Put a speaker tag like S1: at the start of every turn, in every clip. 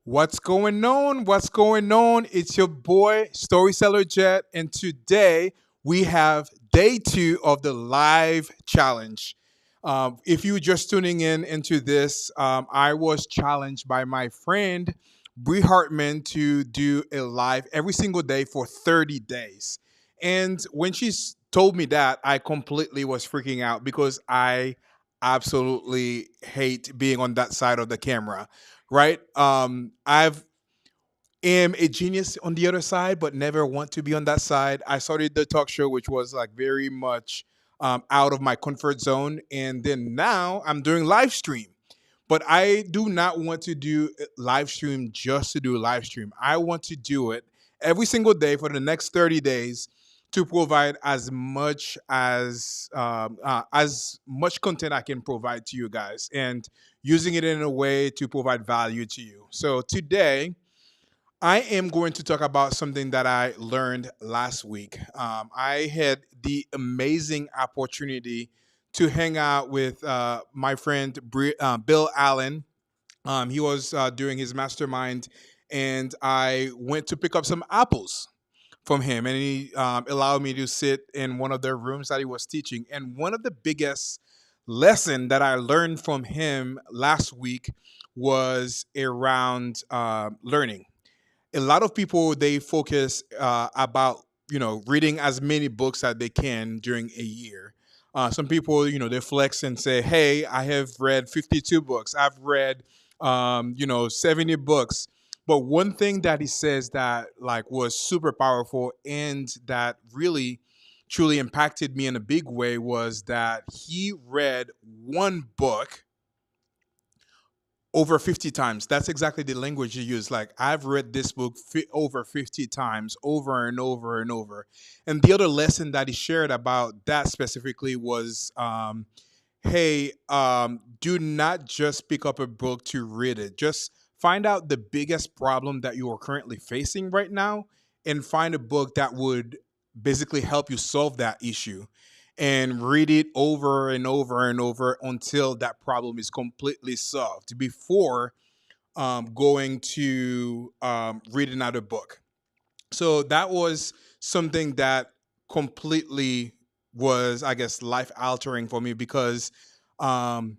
S1: What's going on? What's going on? It's your boy Storyteller Jet, and today we have day two of the live challenge. If you just tuning in into this, I was challenged by my friend Bree Hartman to do a live every single day for 30 days. And when told me that, I completely was freaking out because I absolutely hate being on that side of the camera, right? I've am a genius on the other side, but never want to be on that side. I started the talk show, which was like very much out of my comfort zone, and then now I'm doing live stream. But I do not want to do live stream just to do live stream. I want to do it every single day for the next 30 days to provide as much content I can provide to you guys and using it in a way to provide value to you. So today I am going to talk about something that I learned last week. I had the amazing opportunity to hang out with my friend Bill Allen. He was doing his mastermind, and I went to pick up some apples from him, and he allowed me to sit in one of the rooms that he was teaching. And one of the biggest lesson that I learned from him last week was around learning. A lot of people they focus about reading as many books as they can during a year. Some people they flex and say, hey, I have read 52 books, I've read 70 books. But one thing that he says that like was super powerful and that really truly impacted me in a big way was that he read one book over 50 times. That's exactly the language you use. Like, I've read this book over 50 times, over and over and over. And the other lesson that he shared about that specifically was hey, do not just pick up a book to read it. Just find out the biggest problem that you are currently facing right now and find a book that would basically help you solve that issue and read it over and over and over until that problem is completely solved before going to read another book. So that was something that completely was, I guess, life altering for me because um,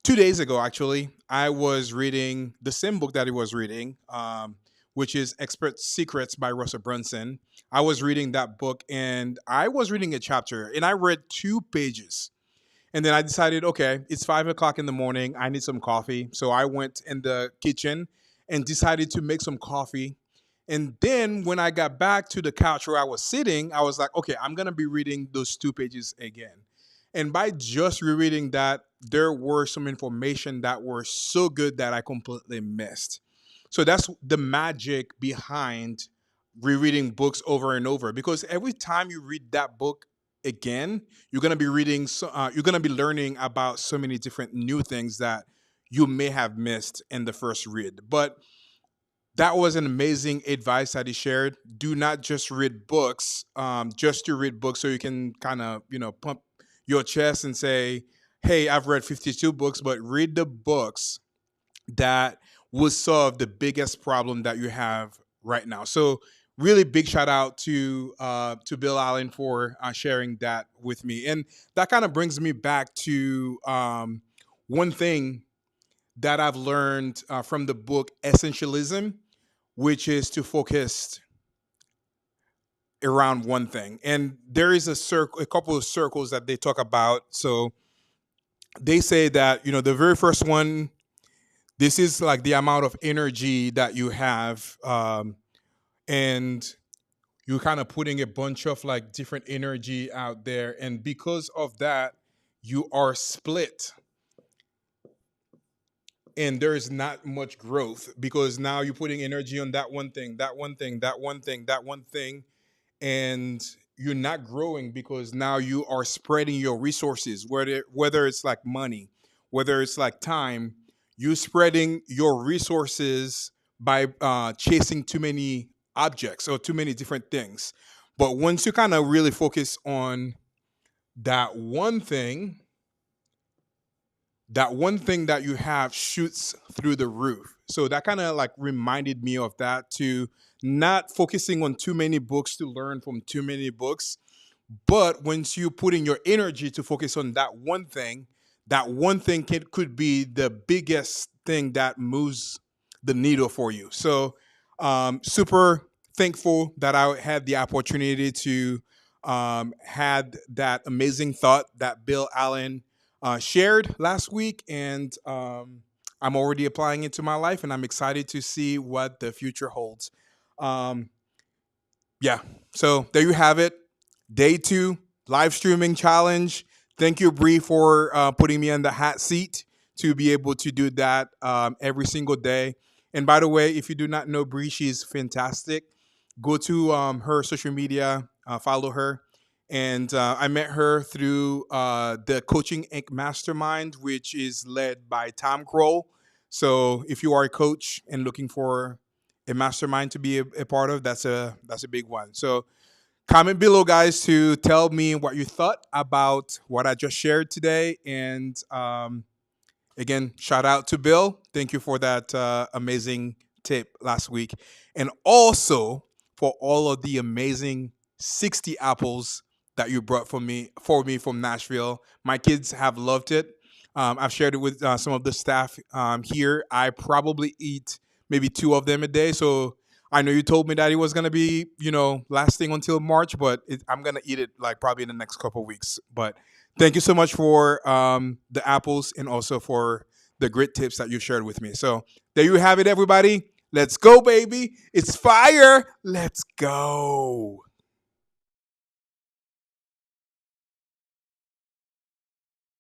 S1: 2 days ago, actually, I was reading the same book that he was reading, which is Expert Secrets by Russell Brunson. I was reading that book and I was reading a chapter and I read 2 pages. And then I decided, okay, it's 5 o'clock in the morning. I need some coffee. So I went in the kitchen and decided to make some coffee. And then when I got back to the couch where I was sitting, I was like, okay, I'm going to be reading those 2 pages again. And by just rereading that, there were some information that were so good that I completely missed. So that's the magic behind rereading books over and over because every time you read that book again, you're going to be you're going to be learning about so many different new things that you may have missed in the first read. But that was an amazing advice that he shared. Do not just read books, just to read books so you can kind of, pump your chest and say, hey, I've read 52 books, but read the books that will solve the biggest problem that you have right now. So, really big shout out to Bill Allen for sharing that with me, and that kind of brings me back to one thing that I've learned from the book Essentialism, which is to focus around one thing. And there is a couple of circles that they talk about. So they say that the very first one, this is like the amount of energy that you have, and you're kind of putting a bunch of like different energy out there, and because of that, you are split and there is not much growth because now you're putting energy on that one thing, that one thing, that one thing, that one thing, and you're not growing because now you are spreading your resources, whether it's like money, whether it's like time. You're spreading your resources by chasing too many objects or too many different things. But once you kind of really focus on that one thing, that one thing that you have shoots through the roof. So that kind of like reminded me of that, to not focusing on too many books to learn from too many books, but once you put in your energy to focus on that one thing could be the biggest thing that moves the needle for you. So, super thankful that I had the opportunity to had that amazing thought that Bill Allen shared last week, and I'm already applying it to my life, and I'm excited to see what the future holds. Um, yeah. So there you have it. Day two, live streaming challenge. Thank you, Bree, for putting me in the hot seat to be able to do that every single day. And by the way, if you do not know Bree, she's fantastic. Go to her social media, follow her. And I met her through the Coaching Inc. Mastermind, which is led by Tom Kroll. So if you are a coach and looking for a mastermind to be a part of, that's a big one. So comment below, guys, to tell me what you thought about what I just shared today. And again, shout out to Bill. Thank you for that amazing tip last week, and also for all of the amazing 60 apples that you brought for me from Nashville. My kids have loved it. I've shared it with some of the staff here. I probably eat maybe two of them a day. So I know you told me that it was gonna be, lasting until March, but I'm gonna eat it like probably in the next couple of weeks. But thank you so much for the apples, and also for the great tips that you shared with me. So there you have it, everybody. Let's go, baby. It's fire. Let's go.